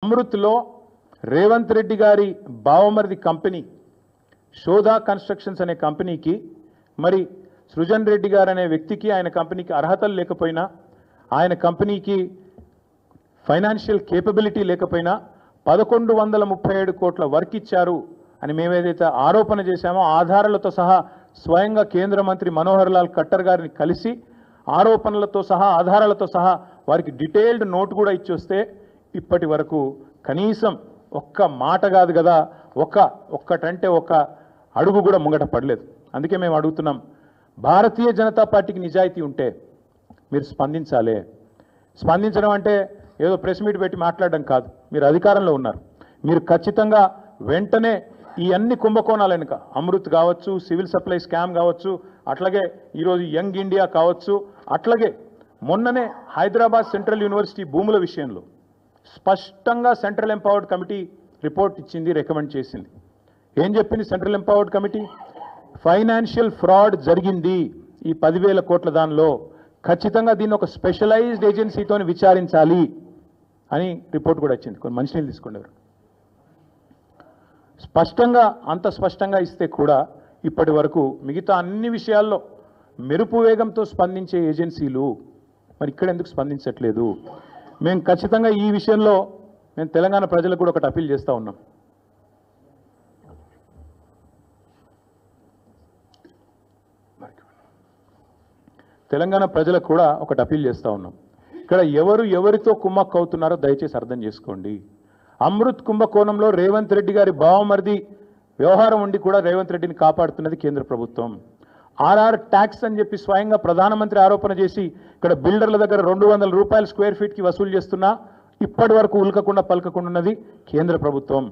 అమృత్లో రేవంత్ రెడ్డి గారి బావమరిది company Shodha constructions అనే కంపెనీకి మరి సృజన్ రెడ్డి గారు అనే వ్యక్తికి ఆయన కంపెనీకి అర్హతలు లేకపోయినా ఆయన కంపెనీకి ఫైనాన్షియల్ కేపబిలిటీ లేకపోయినా 1137 కోట్ల వర్క్ ఇచ్చారు అని మేమేదైతే ఆరోపణ చేశామో ఆధారాలతో సహా స్వయంగా కేంద్ర మంత్రి మనోహర్ లాల్ ఖట్టర్ గారిని కలిసి ఆరోపణలతో సహా ఆధారాలతో సహా వారికి డీటెయిల్డ్ నోట్ కూడా ఇచ్చొస్తే ఇప్పటి వరకు కనీసం ఒక్క మాట కాదు కదా ఒక్కటంటే ఒక్క అడుగు కూడా ముంగట పడలేదు. అందుకే మేము అడుగుతున్నాం, భారతీయ జనతా పార్టీకి నిజాయితీ ఉంటే మీరు స్పందించాలి. స్పందించడం అంటే ఏదో ప్రెస్ మీట్ పెట్టి మాట్లాడడం కాదు. మీరు అధికారంలో ఉన్నారు. మీరు ఖచ్చితంగా వెంటనే ఈ అన్ని కుంభకోణాలు వెనుక అమృత్ కావచ్చు, సివిల్ సప్లై స్కామ్ కావచ్చు, అట్లాగే ఈరోజు యంగ్ ఇండియా కావచ్చు, అట్లాగే మొన్ననే హైదరాబాద్ సెంట్రల్ యూనివర్సిటీ భూముల విషయంలో స్పష్టంగా సెంట్రల్ ఎంపవర్డ్ కమిటీ రిపోర్ట్ ఇచ్చింది, రికమెండ్ చేసింది. ఏం చెప్పింది central empowered committee? Financial fraud జరిగింది ఈ 10,000 కోట్ల దానిలో, ఖచ్చితంగా దీన్ని ఒక స్పెషలైజ్డ్ ఏజెన్సీతో విచారించాలి అని రిపోర్ట్ కూడా వచ్చింది. కొన్ని మంచినీళ్ళు తీసుకునేవారు. స్పష్టంగా అంత స్పష్టంగా ఇస్తే కూడా ఇప్పటి వరకు మిగతా అన్ని విషయాల్లో మెరుపు వేగంతో స్పందించే ఏజెన్సీలు మరి ఇక్కడ ఎందుకు స్పందించట్లేదు? మేము ఖచ్చితంగా ఈ విషయంలో మేము తెలంగాణ ప్రజలకు కూడా ఒకటి అప్పీల్ చేస్తూ ఉన్నాం. తెలంగాణ ప్రజలకు కూడా ఒకటి అప్పీల్ చేస్తూ ఉన్నాం. ఇక్కడ ఎవరితో కుమ్మక్కు అవుతున్నారో దయచేసి అర్థం చేసుకోండి. అమృత్ కుంభకోణంలో రేవంత్ రెడ్డి గారి బావమరిది వ్యవహారం ఉండి కూడా రేవంత్ రెడ్డిని కాపాడుతున్నది కేంద్ర ప్రభుత్వం. ఆర్ఆర్ ట్యాక్స్ అని చెప్పి స్వయంగా ప్రధానమంత్రి ఆరోపణ చేసి ఇక్కడ బిల్డర్ల దగ్గర 200 రూపాయలు స్క్వేర్ ఫీట్కి వసూలు చేస్తున్నా ఇప్పటి వరకు ఉల్కకుండా పలకకుండా ఉన్నది కేంద్ర ప్రభుత్వం.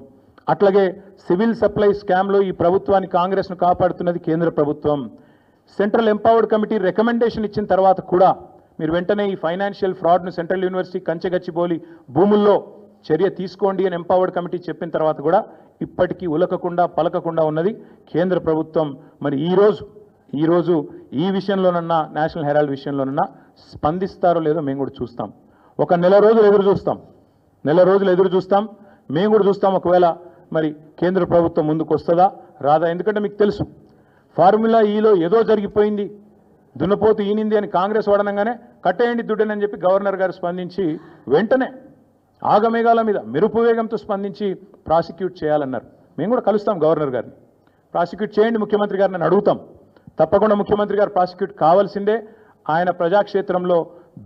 అట్లాగే సివిల్ సప్లై స్కామ్లో ఈ ప్రభుత్వాన్ని కాంగ్రెస్ను కాపాడుతున్నది కేంద్ర ప్రభుత్వం. సెంట్రల్ ఎంపవర్డ్ కమిటీ రికమెండేషన్ ఇచ్చిన తర్వాత కూడా మీరు వెంటనే ఈ ఫైనాన్షియల్ ఫ్రాడ్ను సెంట్రల్ యూనివర్సిటీ కంచెగచ్చిబౌలి భూముల్లో చర్య తీసుకోండి అని ఎంపవర్డ్ కమిటీ చెప్పిన తర్వాత కూడా ఇప్పటికీ ఉలకకుండా పలకకుండా ఉన్నది కేంద్ర ప్రభుత్వం. మరి ఈరోజు ఈ విషయంలోనన్నా నేషనల్ హెరాల్డ్ విషయంలోనన్నా స్పందిస్తారో లేదో మేము కూడా చూస్తాం. ఒక నెల రోజులు ఎదురు చూస్తాం. మేము కూడా చూస్తాం ఒకవేళ మరి కేంద్ర ప్రభుత్వం ముందుకు వస్తుందా రాదా. ఎందుకంటే మీకు తెలుసు, ఫార్ములా ఈలో ఏదో జరిగిపోయింది, దున్నపోతు ఈనింది అని కాంగ్రెస్ వాడనంగానే కట్టేయండి దుడ్డనని చెప్పి గవర్నర్ గారు స్పందించి వెంటనే ఆగమేఘాల మీద మెరుపు వేగంతో స్పందించి ప్రాసిక్యూట్ చేయాలన్నారు. మేము కూడా కలుస్తాం గవర్నర్ గారిని, ప్రాసిక్యూట్ చేయండి ముఖ్యమంత్రి గారిని అడుగుతాం. తప్పకుండా ముఖ్యమంత్రి గారు ప్రాసిక్యూట్ కావాల్సిందే. ఆయన ప్రజాక్షేత్రంలో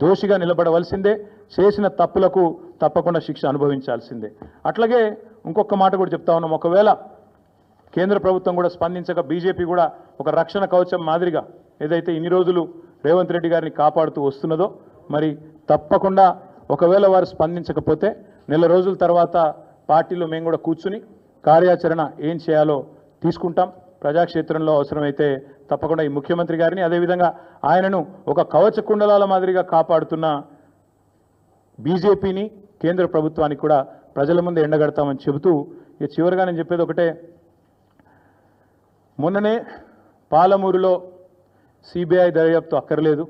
దోషిగా నిలబడవలసిందే. చేసిన తప్పులకు తప్పకుండా శిక్ష అనుభవించాల్సిందే. అట్లాగే ఇంకొక మాట కూడా చెప్తా ఉన్నాం, ఒకవేళ కేంద్ర ప్రభుత్వం కూడా స్పందించక బీజేపీ కూడా ఒక రక్షణ కవచం మాదిరిగా ఏదైతే ఇన్ని రోజులు రేవంత్ రెడ్డి గారిని కాపాడుతూ వస్తున్నదో మరి తప్పకుండా ఒకవేళ వారు స్పందించకపోతే నెల రోజుల తర్వాత పార్టీలో మేము కూడా కూర్చుని కార్యాచరణ ఏం చేయాలో తీసుకుంటాం. ప్రజాక్షేత్రంలో అవసరమైతే తప్పకుండా ఈ ముఖ్యమంత్రి గారిని అదేవిధంగా ఆయనను ఒక కవచ కుండలాల మాదిరిగా కాపాడుతున్న బీజేపీని కేంద్ర ప్రభుత్వానికి కూడా ప్రజల ముందు ఎండగడతామని చెబుతూ ఇక చివరిగా నేను చెప్పేది ఒకటే, మొన్ననే పాలమూరులో సిబిఐ దర్యాప్తు అక్కర్లేదు,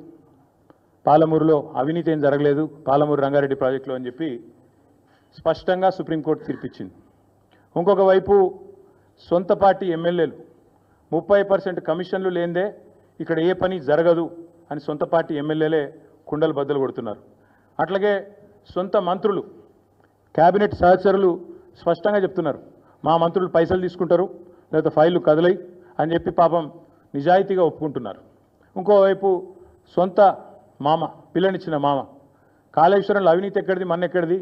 పాలమూరులో అవినీతి ఏం జరగలేదు పాలమూరు రంగారెడ్డి ప్రాజెక్టులో అని చెప్పి స్పష్టంగా సుప్రీంకోర్టు తీర్పిచ్చింది. ఇంకొక వైపు సొంత పార్టీ ఎమ్మెల్యేలు 30% కమిషన్లు లేనిదే ఇక్కడ ఏ పని జరగదు అని సొంత పార్టీ ఎమ్మెల్యేలే కుండలు బద్దలు కొడుతున్నారు. అట్లాగే సొంత మంత్రులు క్యాబినెట్ సహచరులు స్పష్టంగా చెప్తున్నారు, మా మంత్రులు పైసలు తీసుకుంటారు లేకపోతే ఫైళ్ళు కదలై అని చెప్పి పాపం నిజాయితీగా ఒప్పుకుంటున్నారు. ఇంకోవైపు సొంత మామ, పిల్లనిచ్చిన మామ, కాళేశ్వరంలో అవినీతి ఎక్కడిది మన్నెక్కడిది,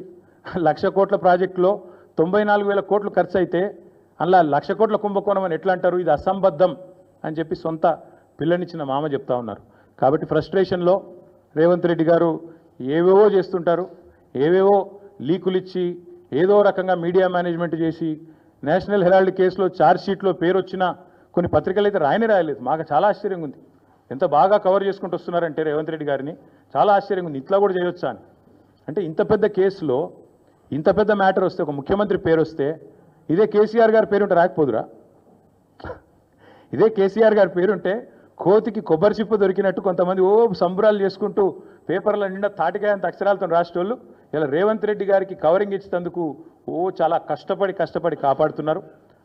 1,00,000 కోట్ల ప్రాజెక్టులో 94,000 కోట్లు ఖర్చు అయితే అలా 1,00,000 కోట్ల కుంభకోణం అని ఎట్లా అంటారు, ఇది అసంబద్ధం అని చెప్పి సొంత పిల్లనిచ్చిన మామ చెప్తా ఉన్నారు. కాబట్టి ఫ్రస్ట్రేషన్లో రేవంత్ రెడ్డి గారు ఏవేవో చేస్తుంటారు, ఏవేవో లీకులు ఇచ్చి ఏదో రకంగా మీడియా మేనేజ్మెంట్ చేసి నేషనల్ హెరాల్డ్ కేసులో ఛార్జ్షీట్లో పేరు వచ్చిన కొన్ని పత్రికలు అయితే రాయలేదు. మాకు చాలా ఆశ్చర్యంగా ఉంది, ఎంత బాగా కవర్ చేసుకుంటూ వస్తున్నారంటే రేవంత్ రెడ్డి గారిని చాలా ఆశ్చర్యంగా ఉంది. ఇట్లా కూడా చేయొచ్చా అని. అంటే ఇంత పెద్ద కేసులో ఇంత పెద్ద మ్యాటర్ వస్తే ఒక ముఖ్యమంత్రి పేరు వస్తే ఇదే కేసీఆర్ గారి పేరుంటే రాకపోదురా? ఇదే కేసీఆర్ గారి పేరుంటే కోతికి కొబ్బరి చిప్ప దొరికినట్టు కొంతమంది ఓ సంబరాలు చేసుకుంటూ పేపర్ల నిండా తాటికాయంత అక్షరాలతో రాసేటోళ్ళు ఇలా రేవంత్ రెడ్డి గారికి కవరింగ్ ఇచ్చేందుకు చాలా కష్టపడి కాపాడుతున్నారు.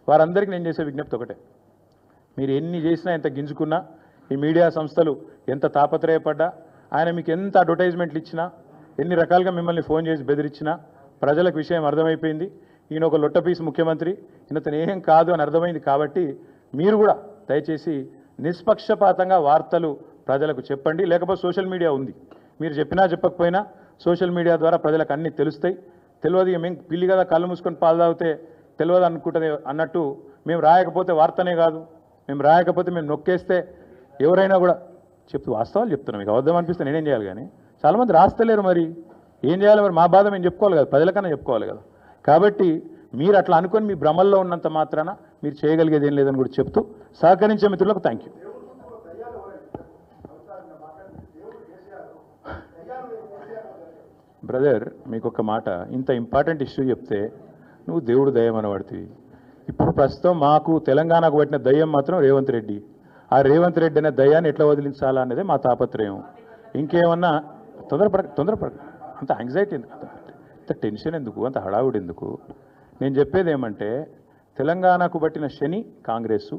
వారందరికీ నేను చేసే విజ్ఞప్తి ఒకటే, మీరు ఎన్ని చేసినా ఎంత గింజుకున్నా ఈ మీడియా సంస్థలు ఎంత తాపత్రయపడ్డా ఆయన మీకు ఎంత అడ్వర్టైజ్మెంట్లు ఇచ్చినా ఎన్ని రకాలుగా మిమ్మల్ని ఫోన్ చేసి బెదిరించినా ప్రజలకు విషయం అర్థమైపోయింది. ఈయన ఒక లొట్టపీసు ముఖ్యమంత్రి, ఈయనతను ఏం కాదు అని అర్థమైంది. కాబట్టి మీరు కూడా దయచేసి నిష్పక్షపాతంగా వార్తలు ప్రజలకు చెప్పండి. లేకపోతే సోషల్ మీడియా ఉంది, మీరు చెప్పినా చెప్పకపోయినా సోషల్ మీడియా ద్వారా ప్రజలకు అన్నీ తెలుస్తాయి. తెలియదు మేము పిల్లి కదా కళ్ళు మూసుకొని పాలు తాగితే తెలియదు అనుకుంటుంది అన్నట్టు మేము రాయకపోతే వార్తనే కాదు, మేము రాయకపోతే మేము నొక్కేస్తే ఎవరైనా కూడా వాస్తవాలు చెప్తున్నాం. మీకు అబద్ధం అనిపిస్తే నేనేం చేయాలి? కానీ చాలామంది రాస్తలేరు, మరి ఏం చేయాలి? మరి మా బాధ మేము చెప్పుకోవాలి కదా, ప్రజలకన్నా చెప్పుకోవాలి కదా. కాబట్టి మీరు అట్లా అనుకొని మీ భ్రమల్లో ఉన్నంత మాత్రాన మీరు చేయగలిగేది ఏం లేదని కూడా చెప్తూ సహకరించే మిత్రులకు థ్యాంక్ యూ. బ్రదర్, మీకు ఒక మాట, ఇంత ఇంపార్టెంట్ ఇష్యూ చెప్తే నువ్వు దేవుడు దయ్యం అనబడుతుంది. ఇప్పుడు ప్రస్తుతం మాకు తెలంగాణకు పట్టిన దయ్యం మాత్రం రేవంత్ రెడ్డి. ఆ రేవంత్ రెడ్డి అనే దయ్యాన్ని ఎట్లా వదిలించాలా అనేది మా తాపత్రయం. ఇంకేమన్నా తొందరపడ అంత యాంగ్జైటీ ఎందుకు, అంత టెన్షన్ ఎందుకు, అంత హడావుడి ఎందుకు? నేను చెప్పేది ఏమంటే తెలంగాణకు పట్టిన శని కాంగ్రెస్సు,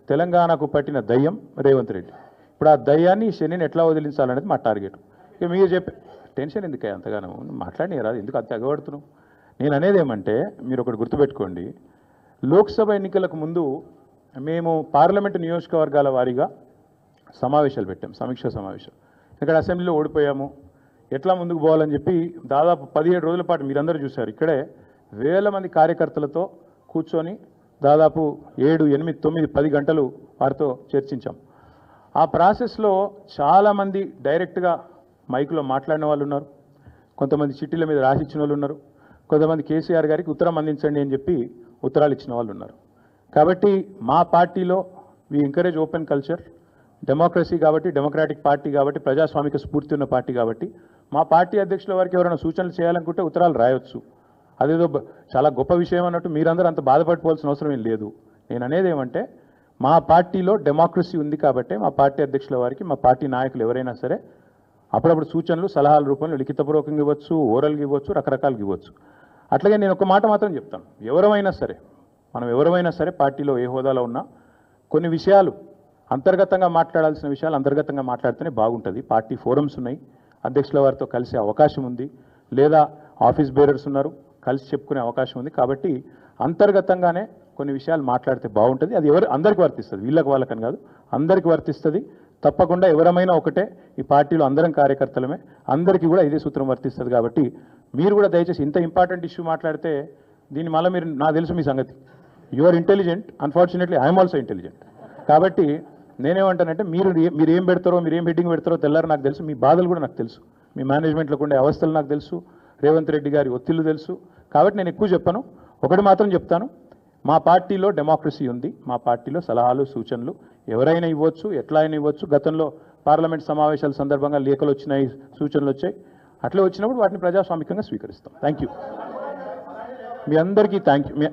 తెలంగాణకు పట్టిన దయ్యం రేవంత్ రెడ్డి. ఇప్పుడు ఆ దయ్యాన్ని శనిని ఎట్లా వదిలించాలనేది మా టార్గెట్. ఇక మీరు చెప్పే టెన్షన్ ఎందుకే అంతగానో మాట్లాడినారా, ఎందుకు అంత ఎగబడుతున్నావు? నేను అనేది ఏమంటే మీరు ఒకటి గుర్తుపెట్టుకోండి, లోక్సభ ఎన్నికలకు ముందు మేము పార్లమెంటు నియోజకవర్గాల వారీగా సమావేశాలు పెట్టాం, సమీక్షా సమావేశం. ఇక్కడ అసెంబ్లీలో ఓడిపోయాము, ఎట్లా ముందుకు పోవాలని చెప్పి దాదాపు 17 రోజుల పాటు మీరందరూ చూశారు. ఇక్కడే వేల మంది కార్యకర్తలతో కూర్చొని దాదాపు 7, 8, 9, 10 గంటలు వారితో చర్చించాం. ఆ ప్రాసెస్లో చాలామంది డైరెక్ట్గా మైకులో మాట్లాడిన వాళ్ళు ఉన్నారు, కొంతమంది చిట్టీల మీద రాసిచ్చిన వాళ్ళు ఉన్నారు, కొంతమంది కేసీఆర్ గారికి ఉత్తరం అందించండి అని చెప్పి ఉత్తరాలు ఇచ్చిన వాళ్ళు ఉన్నారు. కాబట్టి మా పార్టీలో we encourage open culture, democracy కాబట్టి, డెమోక్రాటిక్ పార్టీ కాబట్టి, ప్రజాస్వామిక స్ఫూర్తి ఉన్న పార్టీ కాబట్టి మా పార్టీ అధ్యక్షుల వారికి ఎవరైనా సూచనలు చేయాలనుకుంటే ఉత్తరాలు రాయొచ్చు. అదేదో చాలా గొప్ప విషయం అన్నట్టు మీరందరూ అంత బాధపడిపోవాల్సిన అవసరం ఏం లేదు. నేను అనేది ఏమంటే మా పార్టీలో డెమోక్రసీ ఉంది కాబట్టి మా పార్టీ అధ్యక్షుల వారికి మా పార్టీ నాయకులు ఎవరైనా సరే అప్పుడప్పుడు సూచనలు సలహాల రూపంలో లిఖితపూర్వకంగా ఇవ్వచ్చు, ఓరల్గా ఇవ్వచ్చు, రకరకాలుగా ఇవ్వచ్చు. అట్లాగే నేను ఒక మాట మాత్రం చెప్తాను, మనం ఎవరైనా సరే పార్టీలో ఏ హోదాలో ఉన్నా కొన్ని విషయాలు అంతర్గతంగా మాట్లాడాల్సిన విషయాలు అంతర్గతంగా మాట్లాడితేనే బాగుంటుంది. పార్టీ ఫోరమ్స్ ఉన్నాయి, అధ్యక్షుల వారితో కలిసే అవకాశం ఉంది, లేదా ఆఫీస్ బేరర్స్ ఉన్నారు, కలిసి చెప్పుకునే అవకాశం ఉంది. కాబట్టి అంతర్గతంగానే కొన్ని విషయాలు మాట్లాడితే బాగుంటుంది. అది అందరికీ వర్తిస్తుంది, వీళ్ళకి వాళ్ళకని కాదు, అందరికీ వర్తిస్తుంది. తప్పకుండా ఎవరమైనా ఒకటే, ఈ పార్టీలో అందరం కార్యకర్తలమే, అందరికీ కూడా ఇదే సూత్రం వర్తిస్తుంది. కాబట్టి మీరు కూడా దయచేసి ఇంత ఇంపార్టెంట్ ఇష్యూ మాట్లాడితే దీని మళ్ళీ మీరు, నాకు తెలుసు మీ సంగతి, you are intelligent, unfortunately I'm also intelligent. కాబట్టి నేనేమంటానంటే మీరు ఏం పెడతారో, మీరు ఏం హెడ్డింగ్ పెడతారో తెల్లారు నాకు తెలుసు, మీ బాధలు కూడా నాకు తెలుసు, మీ మేనేజ్మెంట్లోకి ఉండే అవస్థలు నాకు తెలుసు, రేవంత్ రెడ్డి గారి ఒత్తిళ్లు తెలుసు. కాబట్టి నేను ఎక్కువ చెప్పను, ఒకటి మాత్రం చెప్తాను, మా పార్టీలో డెమోక్రసీ ఉంది, మా పార్టీలో సలహాలు సూచనలు ఎవరైనా ఇవ్వచ్చు, ఎట్లా అయినా ఇవ్వచ్చు. గతంలో పార్లమెంట్ సమావేశాల సందర్భంగా లేఖలు వచ్చినాయి, సూచనలు వచ్చాయి, అట్లా వచ్చినప్పుడు వాటిని ప్రజాస్వామికంగా స్వీకరిస్తాం. థ్యాంక్ యూ, మీ అందరికీ థ్యాంక్ యూ.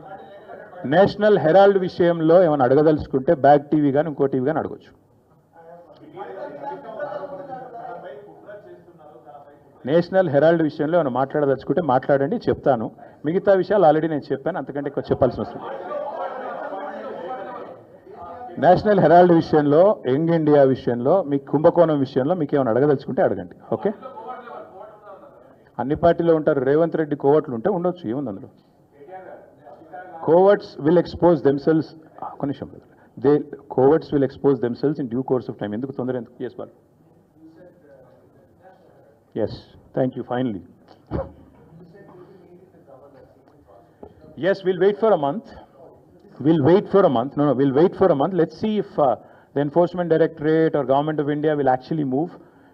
నేషనల్ హెరాల్డ్ విషయంలో ఏమైనా అడగదలుచుకుంటే బ్యాక్ టీవీ కానీ ఇంకో టీవీ కానీ అడగచ్చు. నేషనల్ హెరాల్డ్ విషయంలో ఏమైనా మాట్లాడదలుచుకుంటే మాట్లాడండి, చెప్తాను. మిగతా విషయాలు ఆల్రెడీ నేను చెప్పాను, అంతకంటే ఎక్కువ చెప్పాల్సిన అవసరం. నేషనల్ హెరాల్డ్ విషయంలో, యంగ్ ఇండియా విషయంలో, మీ కుంభకోణం విషయంలో మీకు ఏమైనా అడగదలుచుకుంటే అడగండి. ఓకే, అన్ని పార్టీలో ఉంటారు, రేవంత్ రెడ్డి కోవట్లు ఉంటే ఉండొచ్చు, ఏముంది అందులో. Coverts will expose themselves. Coverts will expose themselves in due course of time. Enduku tondara enduku? Yes, Bal. Yes, thank you. Finally. Yes, we'll wait for a month. We'll wait for a month. Let's see if the Enforcement Directorate or Government of India will actually move,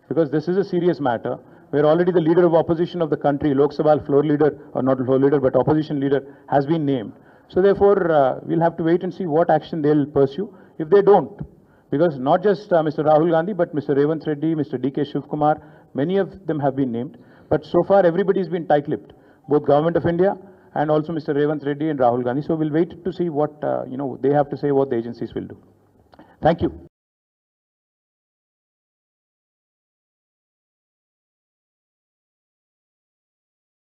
because this is a serious matter. Where already the leader of opposition of the country, Lok Sabha floor leader, or not floor leader, but opposition leader, has been named. So therefore, we'll have to wait and see what action they'll pursue if they don't. Because not just Mr. Rahul Gandhi, but Mr. Revanth Reddy, Mr. D.K. Shivkumar, many of them have been named. But so far, everybody's been tight-lipped, both Government of India and also Mr. Revanth Reddy and Rahul Gandhi. So we'll wait to see what they have to say, what the agencies will do. Thank you.